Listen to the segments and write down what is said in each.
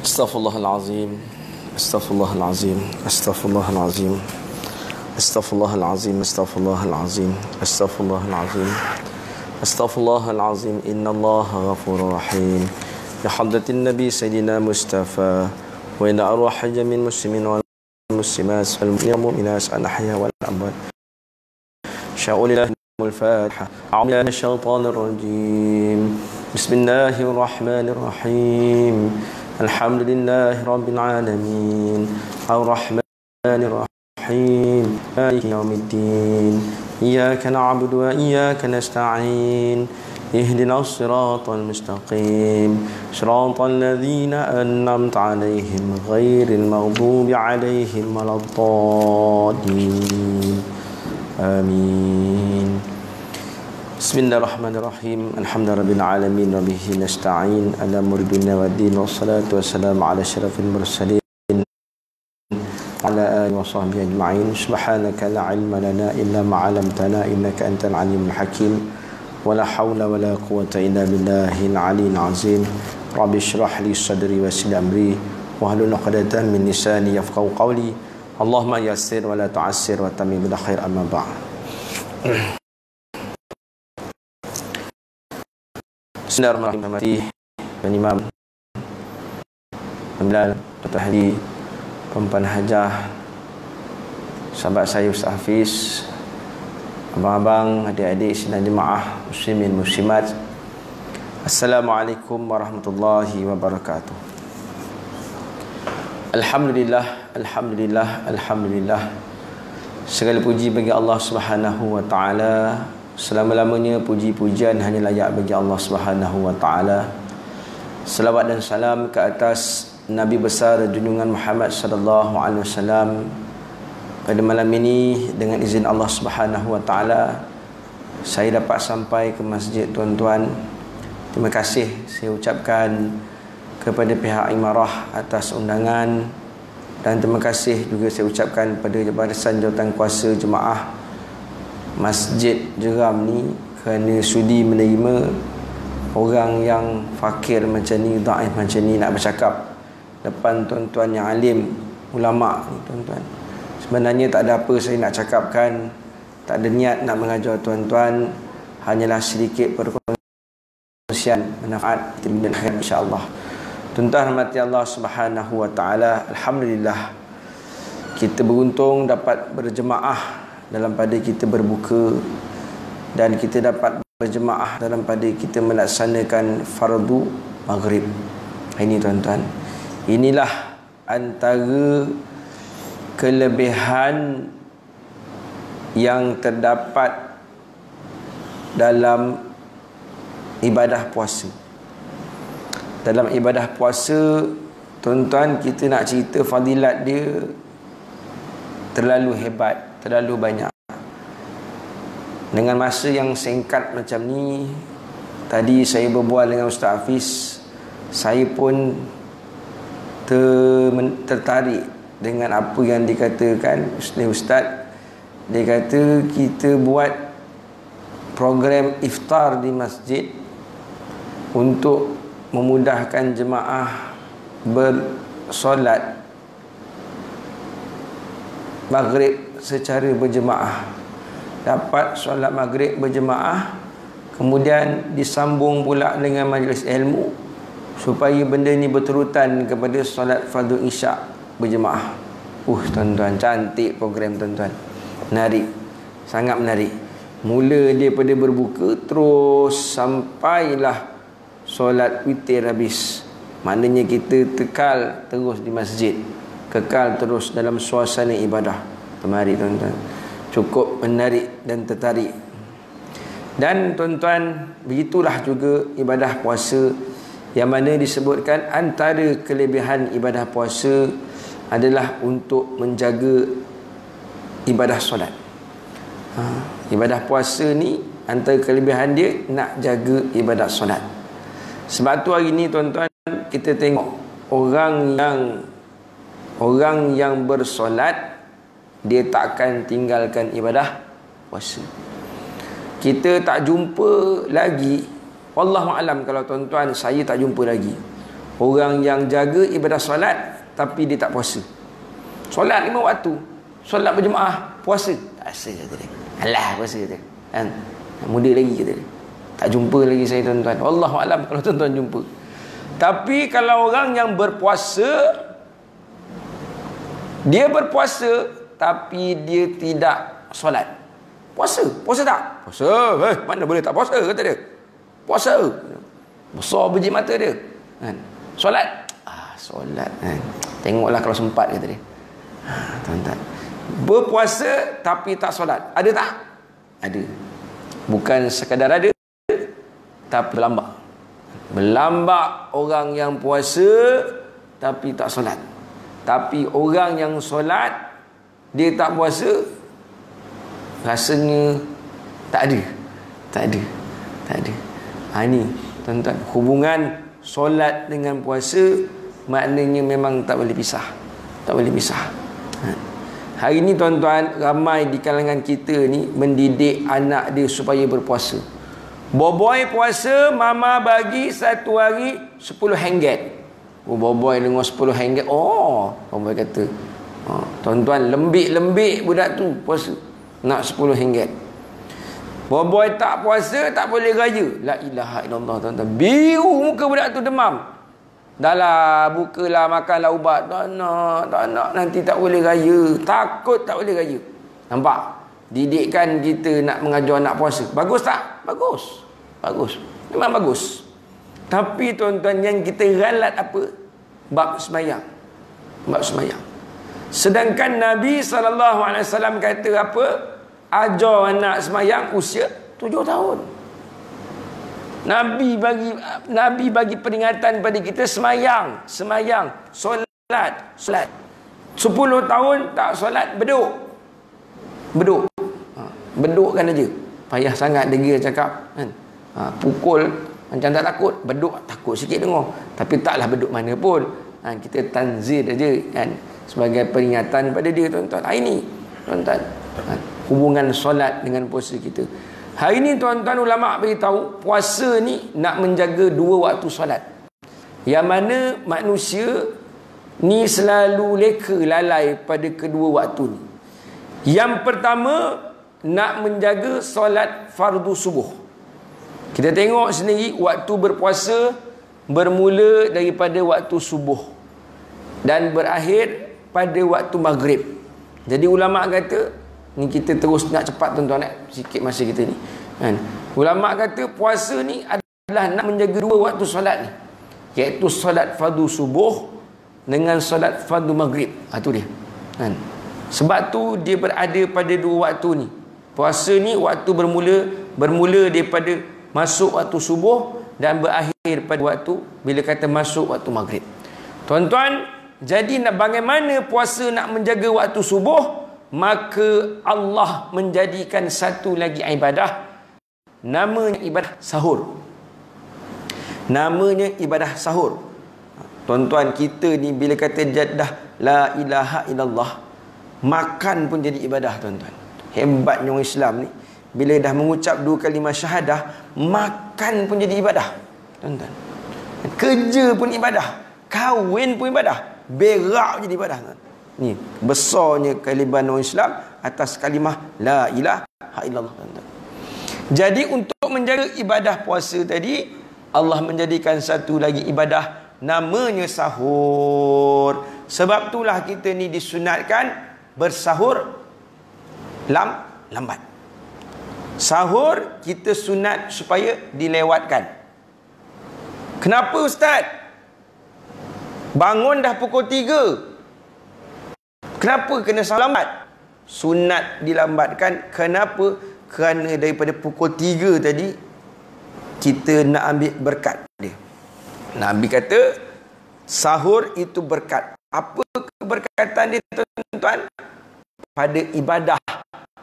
Astaghfirullahalazim. Astaghfirullahalazim. Astaghfirullahalazim. Astaghfirullahalazim. Astaghfirullahalazim. Astaghfirullahalazim. Astaghfirullahalazim. Innallaha ghafurur rahim. Ya hadratin Nabi Sayyidina Mustafa wa ila arwah jamin muslimin wal muslimat wal mu'minat al ahya wal amwat. Sya'ulillah al-Fatiha. A'udzu billahi minasyaitonir rajim. Bismillahirrahmanirrahim. Alhamdulillahi rabbil alamin. Ar-Rahmanir Rahim. Maliki yaumiddin. Iyyaka na'budu wa iyyaka nasta'in. Ihdinas siratal mustaqim. Siratal ladzina an'amta 'alaihim ghairil maghdubi 'alaihim waladdallin. Amin. Bismillahirrahmanirrahim. Alhamdulillahirabbil alamin wa bihi nasta'in ala muridina waddin wassalatu wassalamu ala asyrafil mursalin ala alihi wa sahbihi ajma'in. Subhanaka la ilma lana illa ma 'allamtana innaka antal alimul hakim. Wala haula wala quwwata illa billahil aliyyil azim. Rabbi shrah li sadri wa yassir amri wahlul 'uqdatam min lisani yafqahu qawli. Allahumma yassir wa la tu'assir wa tamim bil khair, amma ba'd. Bismillahirrahmanirrahim. Imam Bilal, Dr. Hadi, Perempuan Hajah, sahabat saya Ustaz Hafiz, abang-abang, adik-adik sidang jemaah muslimin muslimat, Assalamualaikum warahmatullahi wabarakatuh. Alhamdulillah, alhamdulillah, alhamdulillah. Segala puji bagi Allah Subhanahu wa taala. Selama-lamanya puji-pujian hanya layak bagi Allah Subhanahu wa taala. Selawat dan salam ke atas Nabi besar junjungan Muhammad sallallahu alaihi wasallam. Pada malam ini dengan izin Allah Subhanahu wa taala saya dapat sampai ke masjid tuan-tuan. Terima kasih saya ucapkan kepada pihak Imarah atas undangan, dan terima kasih juga saya ucapkan pada Barisan Jawatan Kuasa Jemaah Masjid Jeram ni kerana sudi menerima orang yang fakir macam ni, dhaif macam ni, nak bercakap depan tuan-tuan yang alim, ulama ni tuan-tuan. Sebenarnya tak ada apa saya nak cakapkan, tak ada niat nak mengajar tuan-tuan, hanyalah sedikit perkongsian manfaat terminal khairan insya-Allah. Tuan-tuan rahmati Allah Subhanahu wa taala, alhamdulillah kita beruntung dapat berjemaah dalam pada kita berbuka, dan kita dapat berjemaah dalam pada kita melaksanakan fardu maghrib. Ini tuan-tuan, inilah antara kelebihan yang terdapat dalam ibadah puasa. Dalam ibadah puasa, tuan-tuan, kita nak cerita fadilat dia terlalu hebat, terlalu banyak. Dengan masa yang singkat macam ni, tadi saya berbual dengan Ustaz Hafiz, saya pun tertarik dengan apa yang dikatakan Ustaz. Dia kata kita buat program iftar di masjid untuk memudahkan jemaah bersolat maghrib secara berjemaah. Dapat solat maghrib berjemaah, kemudian disambung pula dengan majlis ilmu, supaya benda ni berterutan kepada solat fardu isyak berjemaah. Tuan-tuan, cantik program tuan-tuan. Menarik, sangat menarik. Mula daripada berbuka terus sampailah solat witir habis. Maknanya kita kekal terus di masjid, kekal terus dalam suasana ibadah. Mari tuan-tuan, cukup menarik dan tertarik. Dan tuan-tuan, begitulah juga ibadah puasa, yang mana disebutkan antara kelebihan ibadah puasa adalah untuk menjaga ibadah solat. Ibadah puasa ni antara kelebihan dia nak jaga ibadah solat. Sebab tu hari ni tuan-tuan, kita tengok orang yang bersolat, dia takkan tinggalkan ibadah puasa. Kita tak jumpa lagi, wallahualam, kalau tuan-tuan, saya tak jumpa lagi Orang yang jaga ibadah solat tapi dia tak puasa. Solat 5 waktu, solat berjemaah, puasa tak rasa kata dia. Alah puasa kata. Kan? Muda lagi kata dia. Tak jumpa lagi saya tuan-tuan. Wallahu alam kalau tuan-tuan jumpa. Tapi kalau orang yang berpuasa, dia berpuasa tapi dia tidak solat. Puasa tak? Puasa. Mana boleh tak puasa kata dia. Puasa. Besar biji mata dia. Kan? Solat. Solat kan. Tengoklah kalau sempat kata dia. Tuan-tuan. Berpuasa tapi tak solat. Ada tak? Ada. Bukan sekadar ada, tapi berlambak. Berlambak orang yang puasa tapi tak solat. Tapi orang yang solat dia tak puasa, rasanya tak ada. Ini tuan-tuan, hubungan solat dengan puasa maknanya memang tak boleh pisah. Hari ni tuan-tuan, ramai di kalangan kita ni mendidik anak dia supaya berpuasa. Boboy puasa, mama bagi satu hari 10 ringgit. Boboy dengar 10 ringgit. Boboy kata, tuan-tuan, lembik-lembik budak tu puasa. Nak 10 ringgit. Boboy tak puasa, tak boleh raya. La ilaha illallah tuan-tuan. Biru muka budak tu, demam. Dah lah, bukalah, makanlah ubat. Tak nak, nanti tak boleh raya. Takut tak boleh raya. Nampak? Didikkan kita nak mengajar anak puasa. Bagus tak? Bagus. Memang bagus. Tapi tuan-tuan, yang kita ralat apa? Bab semayang. Sedangkan Nabi SAW kata apa? Ajar anak semayang usia 7 tahun. Nabi bagi peringatan pada kita semayang, solat. 10 tahun tak solat, beduk kan aja. Payah sangat dia cakap kan. Pukul macam tak takut, beduk takut sikit dengar. Tapi taklah beduk mana pun. Kita tanzir aja kan, sebagai peringatan pada dia tuan-tuan. Ini tuan-tuan, hubungan solat dengan puasa kita. Hari ni tuan-tuan, ulama' beritahu puasa ni nak menjaga 2 waktu solat. Yang mana manusia ni selalu leka lalai pada kedua waktu ni. Yang pertama, nak menjaga solat fardu subuh. Kita tengok sendiri, waktu berpuasa bermula daripada waktu subuh dan berakhir pada waktu maghrib. Jadi ulama' kata, ni kita terus nak cepat tuan-tuan, sikit masa kita ni kan. Ulama' kata puasa ni adalah nak menjaga 2 waktu solat ni, iaitu solat fardu subuh dengan solat fardu maghrib. Itu dia kan. Sebab tu dia berada pada 2 waktu ni. Puasa ni waktu bermula daripada masuk waktu subuh dan berakhir pada waktu bila kata masuk waktu maghrib. Tuan-tuan, jadi bagaimana puasa nak menjaga waktu subuh? Maka Allah menjadikan satu lagi ibadah, namanya ibadah sahur. Tuan-tuan, kita ni bila kata jadah la ilaha illallah, makan pun jadi ibadah tuan-tuan. Hebatnya orang Islam ni, bila dah mengucap 2 kalimah syahadah, makan pun jadi ibadah tuan-tuan. Kerja pun ibadah, kahwin pun ibadah, berak jadi ibadah tuan. Ni besarnya kelebihan orang Islam atas kalimah la ilaha illallah tuan-tuan. Jadi untuk menjaga ibadah puasa tadi, Allah menjadikan satu lagi ibadah, namanya sahur. Sebab itulah kita ni disunatkan bersahur lambat. Sahur kita sunat supaya dilewatkan. Kenapa ustaz? Bangun dah pukul 3. Kenapa kena sahur lambat? Sunat dilambatkan. Kenapa? Kerana daripada pukul 3 tadi kita nak ambil berkat dia. Nabi kata sahur itu berkat. Apa keberkatan dia tuan-tuan? Pada ibadah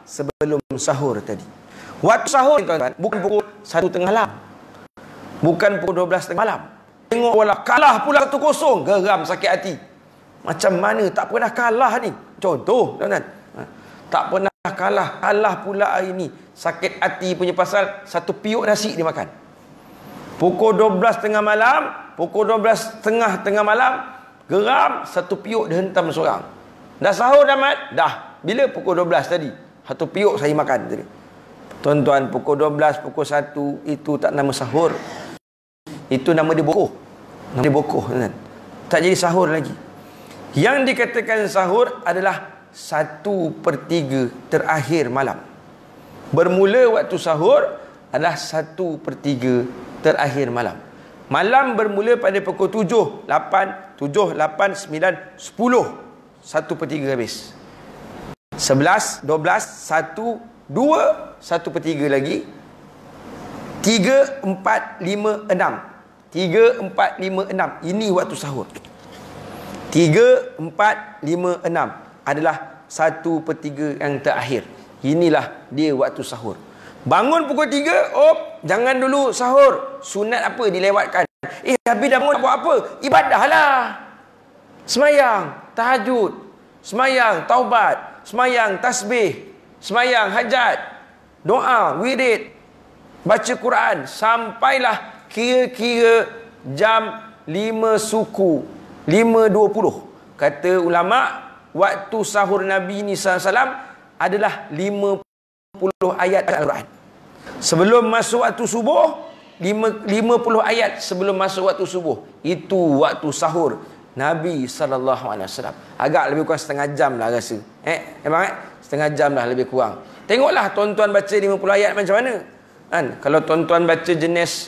sebelum sahur tadi. Waktu sahur tuan-tuan bukan pukul 1 tengah malam, bukan pukul 12 tengah malam. Tengok wala kalah pula 1-0, geram sakit hati. Macam mana tak pernah kalah ni? Contoh tuan-tuan, tak pernah kalah pula hari ni. Sakit hati punya pasal 1 piuk nasi dia makan. Pukul 12 tengah malam pukul 12.30 tengah malam, geram, satu piuk dia hentam seorang. Dah sahur dah, Mat? Dah. Bila? Pukul 12 tadi. Satu piuk saya makan tadi. Tuan-tuan, pukul 12, pukul 1, itu tak nama sahur. Itu nama dia bokoh. Nama dia bokoh, kan? Tak jadi sahur lagi. Yang dikatakan sahur adalah 1/3 terakhir malam. Bermula waktu sahur adalah 1/3 terakhir malam. Malam bermula pada pukul 7, 8, 9, 10. 1/3 habis. 11, 12, 1, 2, 1/3 lagi. 3, 4, 5, 6. 3, 4, 5, 6. Ini waktu sahur. 3, 4, 5, 6 adalah 1/3 yang terakhir. Inilah dia waktu sahur. Bangun pukul 3, jangan dulu sahur. Sunat apa dilewatkan? Habis dah bangun buat apa? Ibadah lah. Semayang, tahajud, semayang, taubat, semayang, tasbih, semayang, hajat, doa, wirid, baca Quran. Sampailah kira-kira jam 5 suku, 5.20. Kata ulama, waktu sahur Nabi ni SAW adalah 50 ayat Al-Quran. Sebelum masuk waktu subuh, 50 ayat sebelum masuk waktu subuh. Itu waktu sahur Nabi SAW. Agak lebih kurang setengah jam lah rasa. Memang setengah jam lah lebih kurang. Tengoklah tuan-tuan baca 50 ayat macam mana. Kan? Kalau tuan-tuan baca jenis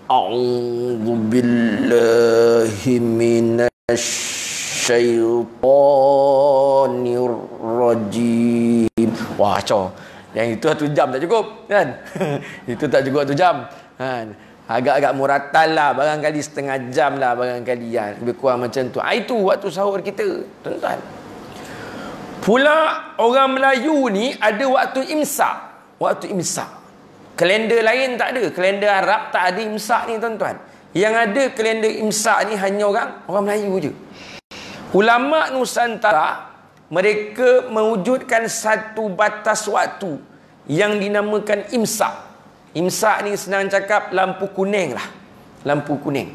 A'udzubillahi minasyaitonir rajim. Wah, cow. Yang itu 1 jam tak cukup, kan? Itu tak cukup 1 jam. Kan? Agak-agak muratal lah, barangkali setengah jam lah, barangkali ya. Lebih kurang macam tu. Itu waktu sahur kita, tuan-tuan. Pula orang Melayu ni ada waktu imsak. Waktu imsak. Kalender lain tak ada. Kalender Arab tak ada imsak ni, tuan-tuan. Yang ada kalender imsak ni hanya orang Melayu je. Ulama Nusantara, mereka mewujudkan satu batas waktu yang dinamakan imsak. Imsak ni senang cakap lampu kuning lah. Lampu kuning.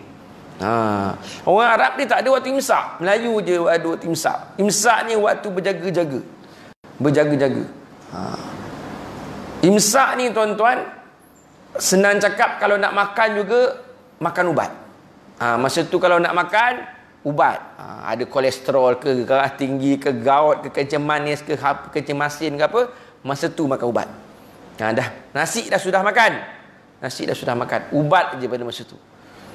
Orang Arab ni tak ada waktu imsak. Melayu je ada waktu imsak. Imsak ni waktu berjaga-jaga. Berjaga-jaga. Imsak ni, tuan-tuan, senang cakap kalau nak makan juga, makan ubat. Masa tu kalau nak makan, ubat. Ada kolesterol ke, darah tinggi ke, gout ke, kencing manis ke, kencing masin ke apa, masa tu makan ubat. Dah nasi dah sudah makan. Nasi dah sudah makan. Ubat je pada masa tu.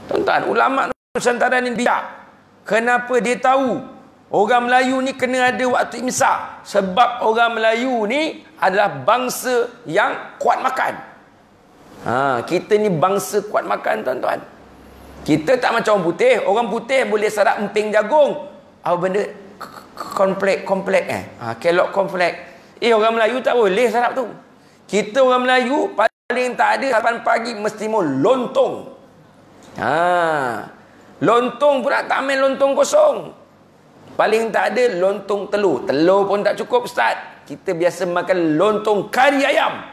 Tuan-tuan, ulama Nusantara ni bijak. Kenapa dia tahu orang Melayu ni kena ada waktu imsak? Sebab orang Melayu ni adalah bangsa yang kuat makan. Kita ni bangsa kuat makan, tuan-tuan. Kita tak macam orang putih. Orang putih boleh sarap emping jagung. Apa benda? Komplek. Kelok komplek. Orang Melayu tak boleh sarap tu. Kita orang Melayu paling tak ada sarapan pagi mesti mau lontong. Lontong pula tak main lontong kosong. Paling tak ada lontong telur. Telur pun tak cukup, Ustaz. Kita biasa makan lontong kari ayam.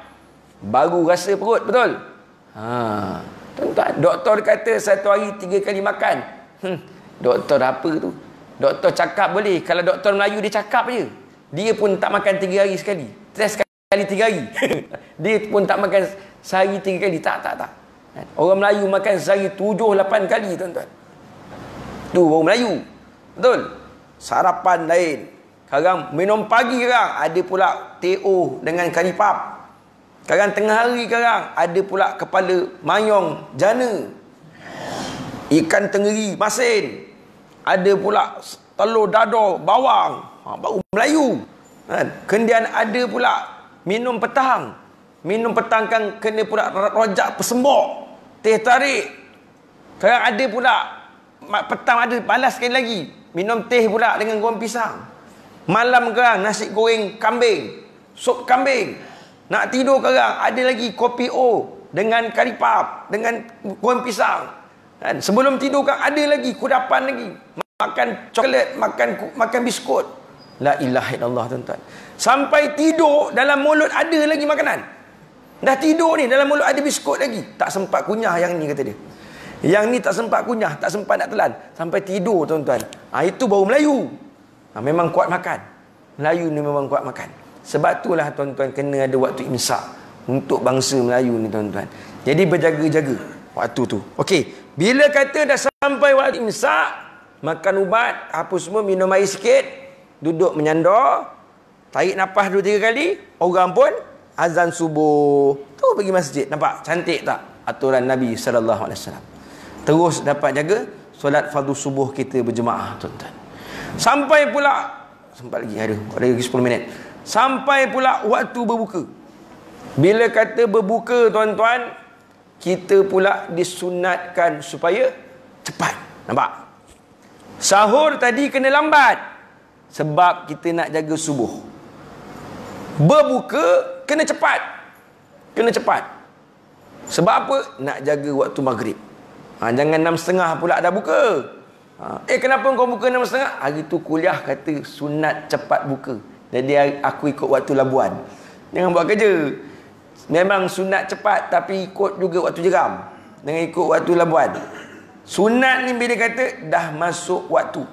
Baru rasa perut, betul? Tuan-tuan, doktor kata 1 hari 3 kali makan. Doktor apa tu? Doktor cakap boleh. Kalau doktor Melayu dia cakap je. Dia pun tak makan 3 hari sekali. Sekali 3 hari. Dia pun tak makan sehari 3 kali. Tak. Orang Melayu makan sehari 7-8 kali, tuan-tuan. Tu orang Melayu. Betul? Sarapan lain. Sekarang minum pagi sekarang ada pula teh-o dengan kari pap. Sekarang tengah hari sekarang ada pula kepala mayong jana, ikan tenggeri masin, ada pula telur dadar bawang. Baru Melayu, kan? Kemudian ada pula minum petang. Minum petang kan kena pula rojak pesembok, teh tarik. Sekarang ada pula petang ada balas sekali lagi, minum teh pula dengan goreng pisang. Malam sekarang nasi goreng kambing, sup kambing. Nak tidur sekarang ada lagi kopi O dengan kari pap, dengan goreng pisang. Kan? Sebelum tidur kan ada lagi kudapan lagi. Makan coklat, makan biskut. La ilaha illallah, tuan-tuan. Sampai tidur dalam mulut ada lagi makanan. Dah tidur ni dalam mulut ada biskut lagi. Tak sempat kunyah yang ni, kata dia. Yang ni tak sempat kunyah, tak sempat nak telan, sampai tidur tuan-tuan. Itu baru Melayu. Memang kuat makan. Melayu ni memang kuat makan. Sebab itulah tuan-tuan kena ada waktu imsak untuk bangsa Melayu ni tuan-tuan. Jadi berjaga-jaga waktu tu. Okey, bila kata dah sampai waktu imsak, makan ubat, apa semua, minum air sikit, duduk menyandar, tarik nafas 2-3 kali, orang pun azan subuh. Tu pergi masjid. Nampak cantik tak aturan Nabi sallallahu alaihi wasallam? Terus dapat jaga solat fardu subuh kita berjemaah tuan-tuan. Sampai pula, sempat lagi ada lagi 10 minit. Sampai pula waktu berbuka. Bila kata berbuka tuan-tuan, kita pula disunatkan supaya cepat. Nampak? Sahur tadi kena lambat sebab kita nak jaga subuh. Berbuka kena cepat. Kena cepat. Sebab apa? Nak jaga waktu maghrib. Jangan 6.30 pula dah buka. Kenapa kau buka 6.30? Hari tu kuliah kata sunat cepat buka. Jadi aku ikut waktu labuan. Jangan buat kerja. Memang sunat cepat tapi ikut juga waktu jeram. Jangan ikut waktu labuan. Sunat ni bila kata dah masuk waktu.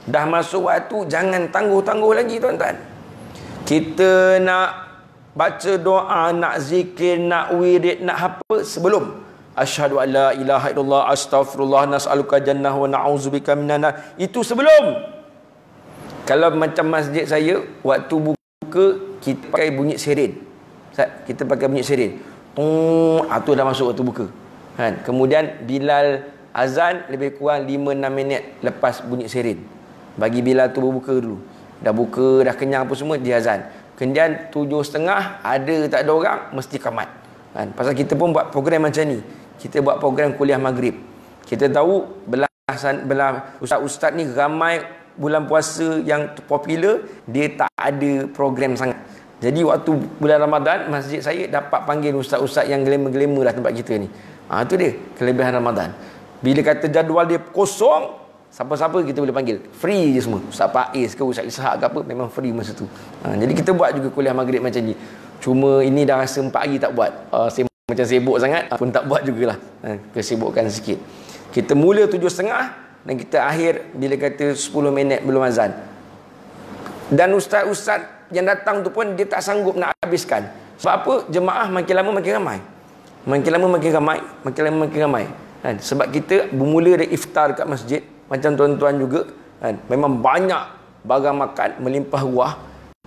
Dah masuk waktu, jangan tangguh-tangguh lagi tuan-tuan. Kita nak baca doa, nak zikir, nak wirid, nak apa sebelum asyhadu an la ilaha illallah astaghfirullah nas'aluka jannah wa na'udzubika minan nar. Itu sebelum. Kalau macam masjid saya, waktu buka kita pakai bunyi siren. Kita pakai bunyi siren. Tu dah masuk waktu buka. Kan? Kemudian Bilal azan lebih kurang 5-6 minit lepas bunyi siren. Bagi Bilal tu berbuka dulu. Dah buka, dah kenyang apa semua, dia azan. Kemudian 7.30 ada tak ada orang mesti qamat. Kan? Pasal kita pun buat program macam ni. Kita buat program kuliah maghrib. Kita tahu belah ustaz-ustaz ni ramai bulan puasa yang popular, dia tak ada program sangat. Jadi waktu bulan Ramadan, masjid saya dapat panggil ustaz-ustaz yang glamour-glamour lah tempat kita ni. Itu dia kelebihan Ramadan. Bila kata jadual dia kosong, siapa-siapa kita boleh panggil. Free je semua. Ustaz Faiz ke, Ustaz Ishak ke apa, memang free masa tu. Jadi kita buat juga kuliah maghrib macam ni. Cuma ini dah rasa 4 hari tak buat. Saya macam sibuk sangat pun tak buat jugalah. Kesibukan sikit. Kita mula 7.30 dan kita akhir bila kata 10 minit belum azan. Dan ustaz-ustaz yang datang tu pun dia tak sanggup nak habiskan. Sebab apa? Jemaah makin lama makin ramai. Makin lama makin ramai, makin lama makin ramai. Kan? Sebab kita bermula dari iftar kat masjid, macam tuan-tuan juga, kan? Memang banyak barang makan melimpah ruah.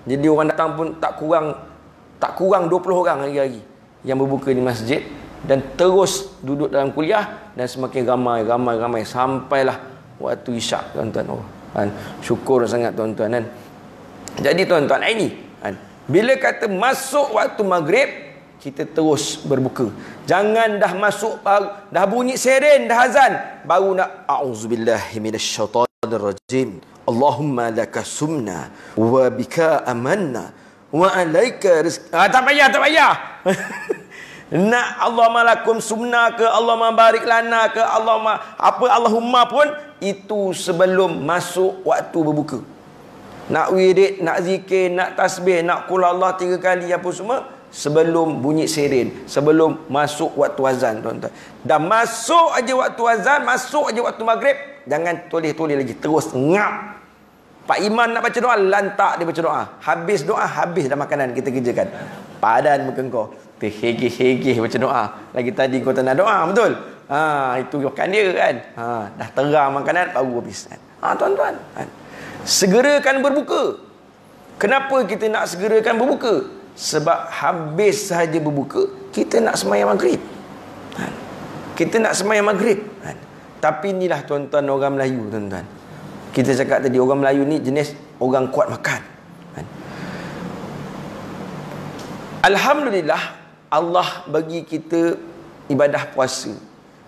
Jadi orang datang pun tak kurang 20 orang hari-hari yang berbuka di masjid, dan terus duduk dalam kuliah dan semakin ramai sampailah waktu isyak tuan-tuan. Kan? Syukur sangat tuan-tuan kan. Jadi tuan-tuan ini kan, bila kata masuk waktu maghrib, kita terus berbuka. Jangan dah masuk, dah bunyi siren, dah azan, baru nak a'udzubillahi minasyaitonirrajim. Allahumma laka sumna wa bika amanna wa alaika rizq. Tak payah. Nak Allahumma lakum sumna ke, Allahumma barik lana ke, Allahumma pun itu sebelum masuk waktu berbuka. Nak wirid, nak zikir, nak tasbih, nak qul Allah 3 kali apa semua sebelum bunyi siren, sebelum masuk waktu azan tuan-tuan. Dah masuk aja waktu azan, masuk aja waktu maghrib, jangan toleh-toleh lagi, terus ngap. Pak Imam nak baca doa, lantak dia baca doa. Habis doa, habis dah makanan kita kerjakan. Padan muka kau, terhegeh-hegeh baca doa. Lagi tadi kau tak nak doa, betul? Itu makan dia kan. Dah terang makanan baru habis kan. Tuan-tuan, kan? Segerakan berbuka. Kenapa kita nak segerakan berbuka? Sebab habis sahaja berbuka, kita nak sembahyang maghrib. Kita nak sembahyang maghrib. Tapi inilah tuan-tuan orang Melayu tuan-tuan. Kita cakap tadi orang Melayu ni jenis orang kuat makan. Alhamdulillah Allah bagi kita ibadah puasa.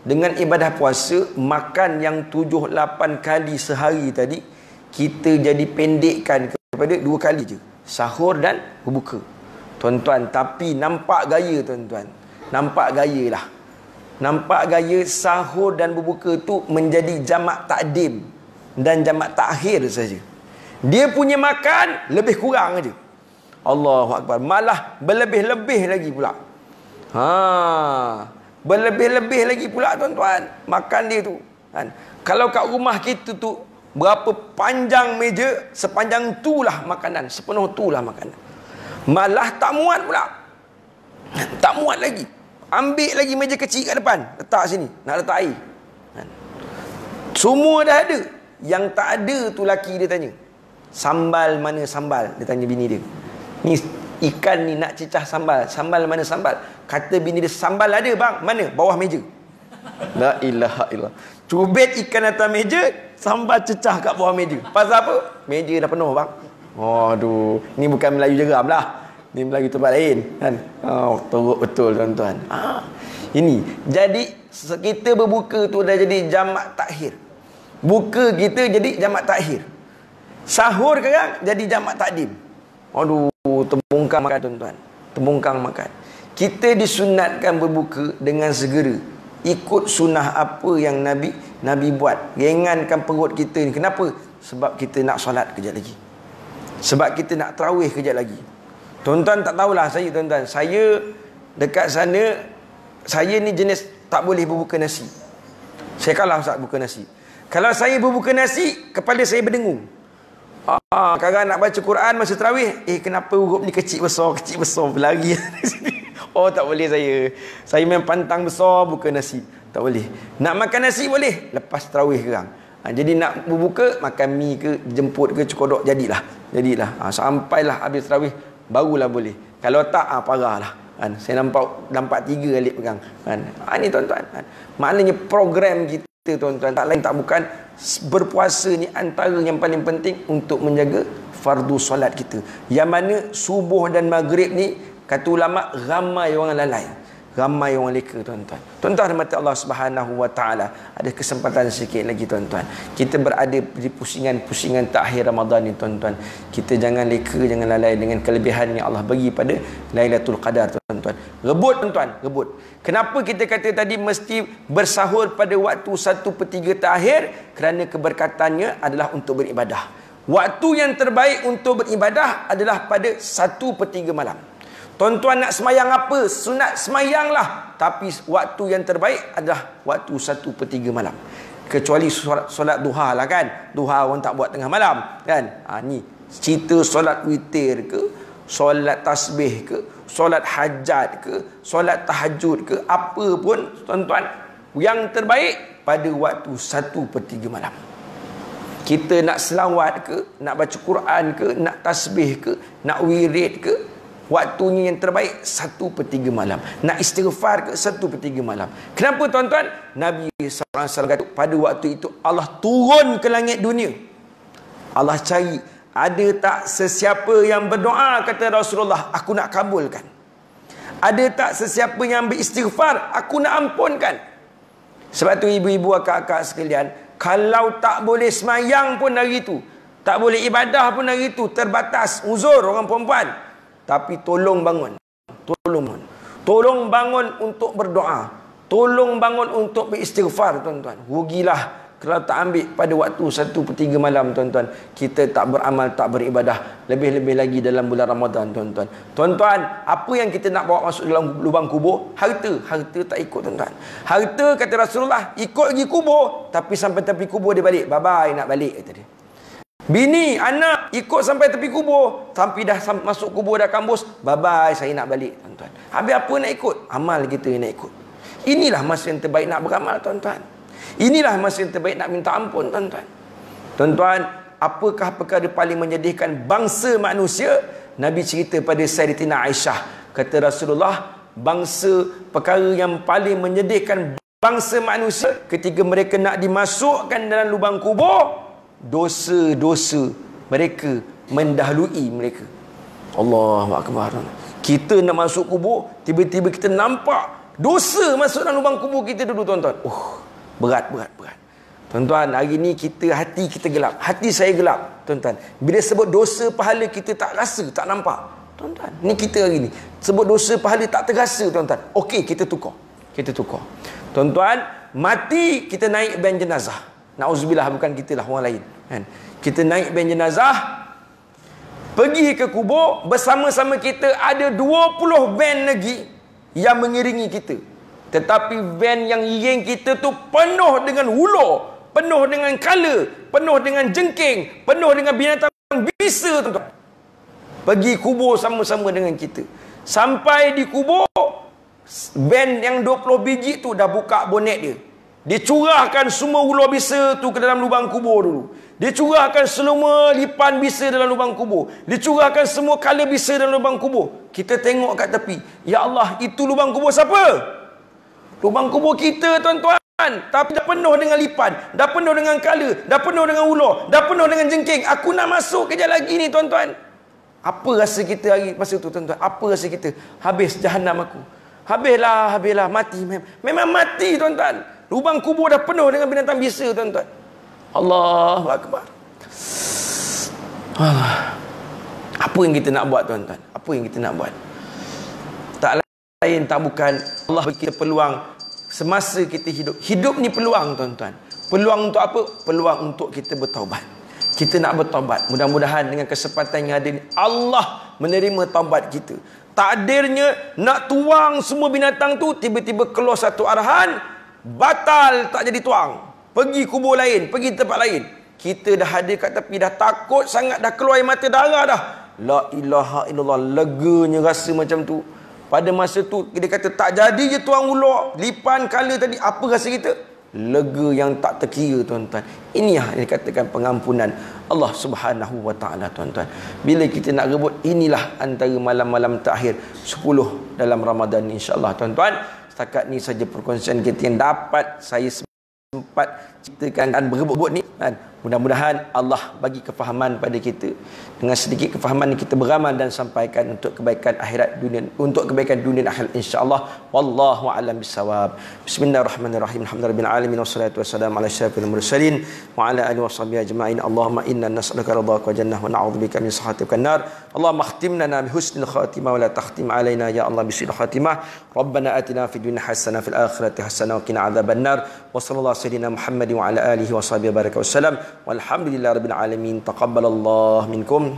Dengan ibadah puasa, makan yang 7-8 kali sehari tadi, kita jadi pendekkan kepada 2 kali je, sahur dan berbuka. Tuan-tuan, tapi nampak gaya tuan-tuan. Nampak gaya lah. Nampak gaya sahur dan berbuka tu menjadi jamak takdim dan jamak takhir saja. Dia punya makan lebih kurang aja. Allahu Akbar. Malah berlebih-lebih lagi pula. Berlebih-lebih lagi pula tuan-tuan makan dia tu kan. Kalau kat rumah kita tu berapa panjang meja, sepanjang itulah makanan, sepenuh itulah makanan. Malah tak muat pula. Tak muat lagi. Ambil lagi meja kecil kat depan, letak sini, nak letak air. Semua dah ada. Yang tak ada tu laki dia tanya, sambal mana sambal? Dia tanya bini dia. Ni ikan ni nak cecah sambal. Sambal mana sambal? Kata bini dia, sambal ada bang. Mana? Bawah meja. La ilaha illallah. Cubit ikan atas meja, sambal cecah kat bawah meja. Pasal apa? Meja dah penuh bang. Aduh, ni bukan Melayu jeram lah. Ni Melayu tempat lain kan. Teruk betul tuan-tuan. Ini. Jadi kita berbuka tu dah jadi jamak takhir. Buka kita jadi jamak takhir. Sahur sekarang jadi jamak takdim. Aduh, terbongkar makan tuan-tuan. Terbongkar makan. Kita disunatkan berbuka dengan segera. Ikut sunnah apa yang Nabi buat. Ringankan perut kita ni. Kenapa? Sebab kita nak solat kejap lagi. Sebab kita nak tarawih kejap lagi. Tuan-tuan tak tahulah saya tuan-tuan. Saya dekat sana, saya ni jenis tak boleh berbuka nasi. Saya kalah Ustaz buka nasi. Kalau saya berbuka nasi, kepala saya berdengung. Kadang nak baca Quran masa tarawih, kenapa huruf ni kecil besar berlari. Oh tak boleh saya. Saya main pantang besar buka nasi. Tak boleh. Nak makan nasi boleh, lepas tarawih sekarang. Jadi nak berbuka, makan mi ke, jemput ke, cokodok, jadilah. Sampailah habis tarawih, barulah boleh. Kalau tak, parahlah. Saya nampak 3 kali pegang. Ini tuan-tuan. Maknanya program kita tuan-tuan, tak lain tak bukan berpuasa ni antara yang paling penting untuk menjaga fardu solat kita. Yang mana subuh dan maghrib ni, kata ulama, ramai orang lalai. Ramai orang leka tuan-tuan. Tuan-tuan rahmat Allah Subhanahu wa taala. Ada kesempatan sikit lagi tuan-tuan. Kita berada di pusingan takhir Ramadan ni tuan-tuan. Kita jangan leka, jangan lalai dengan kelebihan yang Allah bagi pada Lailatul Qadar tuan-tuan. Rebut tuan-tuan, rebut. Kenapa kita kata tadi mesti bersahur pada waktu 1/3 terakhir? Kerana keberkatannya adalah untuk beribadah. Waktu yang terbaik untuk beribadah adalah pada 1/3 malam. Tuan-tuan nak semayang apa? Sunat semayanglah. Tapi waktu yang terbaik adalah waktu 1/3 malam. Kecuali solat duha lah kan. Duha orang tak buat tengah malam kan. Ni cerita solat witir ke, solat tasbih ke, solat hajat ke, solat tahajud ke, apa pun tuan-tuan, yang terbaik pada waktu 1/3 malam. Kita nak selawat ke, nak baca Quran ke, nak tasbih ke, nak wirid ke, waktunya yang terbaik 1/3 malam. Nak istighfar ke 1/3 malam. Kenapa tuan-tuan? Nabi SAW kata pada waktu itu Allah turun ke langit dunia. Allah cari, ada tak sesiapa yang berdoa, kata Rasulullah, aku nak kabulkan. Ada tak sesiapa yang beristighfar, aku nak ampunkan. Sebab tu ibu-ibu, akak-akak sekalian, kalau tak boleh semayang pun hari itu, tak boleh ibadah pun hari itu, terbatas uzur orang perempuan, tapi tolong bangun. Tolong bangun untuk berdoa. Tolong bangun untuk beristighfar tuan-tuan. Rugilah kalau tak ambil pada waktu 1/3 malam tuan-tuan. Kita tak beramal, tak beribadah. Lebih-lebih lagi dalam bulan Ramadan tuan-tuan. Tuan-tuan, apa yang kita nak bawa masuk dalam lubang kubur? Harta. Harta tak ikut tuan-tuan. Harta kata Rasulullah, ikut pergi kubur, tapi sampai tepi kubur dia balik. Bye-bye, nak balik kata dia. Bini, anak ikut sampai tepi kubur, tapi dah masuk kubur dah kambus, bye-bye, saya nak balik tuan-tuan. Habis apa nak ikut? Amal kita yang nak ikut. Inilah masa yang terbaik nak beramal tuan-tuan. Inilah masa yang terbaik nak minta ampun tuan-tuan. Tuan-tuan, apakah perkara paling menyedihkan bangsa manusia? Nabi cerita pada Sayyidatina Aisyah, kata Rasulullah, bangsa perkara yang paling menyedihkan bangsa manusia ketika mereka nak dimasukkan dalam lubang kubur, dosa-dosa mereka mendahului mereka. Allahu Akbar. Kita nak masuk kubur, tiba-tiba kita nampak dosa masuk dalam lubang kubur kita dulu tuan-tuan. Berat. Tuan-tuan, hari ni hati kita gelap. Hati saya gelap tuan-tuan. Bila sebut dosa pahala kita tak rasa, tak nampak. Tuan-tuan, ni kita hari ni sebut dosa pahala tak terasa tuan-tuan. Okey, kita tukar. Tuan-tuan, mati kita naik ben jenazah. Na'udzubillah, bukan kita lah, orang lain kan. Kita naik ben jenazah, pergi ke kubur, bersama-sama kita ada 20 ben lagi yang mengiringi kita. Tetapi van yang iring kita tu penuh dengan ular, penuh dengan kala, penuh dengan jengking, penuh dengan binatang bisa, tuan-tuan. Pergi kubur sama-sama dengan kita. Sampai di kubur, van yang 20 biji tu dah buka bonet dia. Dia curahkan semua ular bisa tu ke dalam lubang kubur dulu. Dia curahkan semua lipan bisa dalam lubang kubur. Dia curahkan semua kala bisa dalam lubang kubur. Kita tengok kat tepi. Ya Allah, itu lubang kubur siapa? Lubang kubur kita, tuan-tuan. Tapi dah penuh dengan lipan, dah penuh dengan kala, dah penuh dengan ular, dah penuh dengan jengking. Aku nak masuk kejap lagi ni, tuan-tuan. Apa rasa kita hari masa tu, tuan-tuan? Apa rasa kita? Habis jahanam aku. Habislah, mati. Memang mati, tuan-tuan. Lubang kubur dah penuh dengan binatang biasa, tuan-tuan. Allahu Akbar. Apa yang kita nak buat, tuan-tuan? Apa yang kita nak buat? Tak lain, tak bukan Allah bagi kita peluang semasa kita hidup. Hidup ni peluang, tuan-tuan. Peluang untuk apa? Peluang untuk kita bertaubat. Kita nak bertaubat. Mudah-mudahan dengan kesempatan yang ada ni, Allah menerima taubat kita. Takdirnya nak tuang semua binatang tu, tiba-tiba keluar satu arahan, batal, tak jadi tuang. Pergi kubur lain, pergi tempat lain. Kita dah hadir kat tepi, dah takut sangat, dah keluar air mata darah dah. La ilaha illallah, leganya rasa macam tu. Pada masa tu, dia kata tak jadi je tuang ular, lipan kala tadi. Apa rasa kita? Lega yang tak terkira, tuan-tuan. Ini yang dikatakan pengampunan Allah Subhanahu wa taala, tuan-tuan. Bila kita nak rebut, inilah antara malam-malam terakhir 10 dalam Ramadan, insya-Allah, tuan-tuan. Setakat ni saja perkongsian kita yang dapat saya sempat ceritakan dan berebut ni, kan? Mudah-mudahan Allah bagi kefahaman pada kita. Dengan sedikit kefahaman ni kita beramal dan sampaikan untuk kebaikan akhirat dunia, untuk kebaikan dunia dan akhirat, insya-Allah. Wallahu a'lam bissawab. Bismillahirrahmanirrahim. Alhamdulillahirabbil alamin wassalatu wassalamu ala asyrafil mursalin wa ala alihi washabbihi ajma'in. Allahumma inna nas'aluka ridhaka wa jannah wa na'udzubika min sakhatika wan-nar. Allahumma khtim lana bi husnil khatimah wa la takhtim alaina ya Allah bi su'il khatimah. Rabbana atina fid dunya hasanah fil akhirati hasanah wa qina adzabannar. Wa sallallahu sayyidina Muhammad wa ala alihi washabbihi baraka wasallam. Walhamdulillahirabbil alamin. Taqabbalallahu minkum.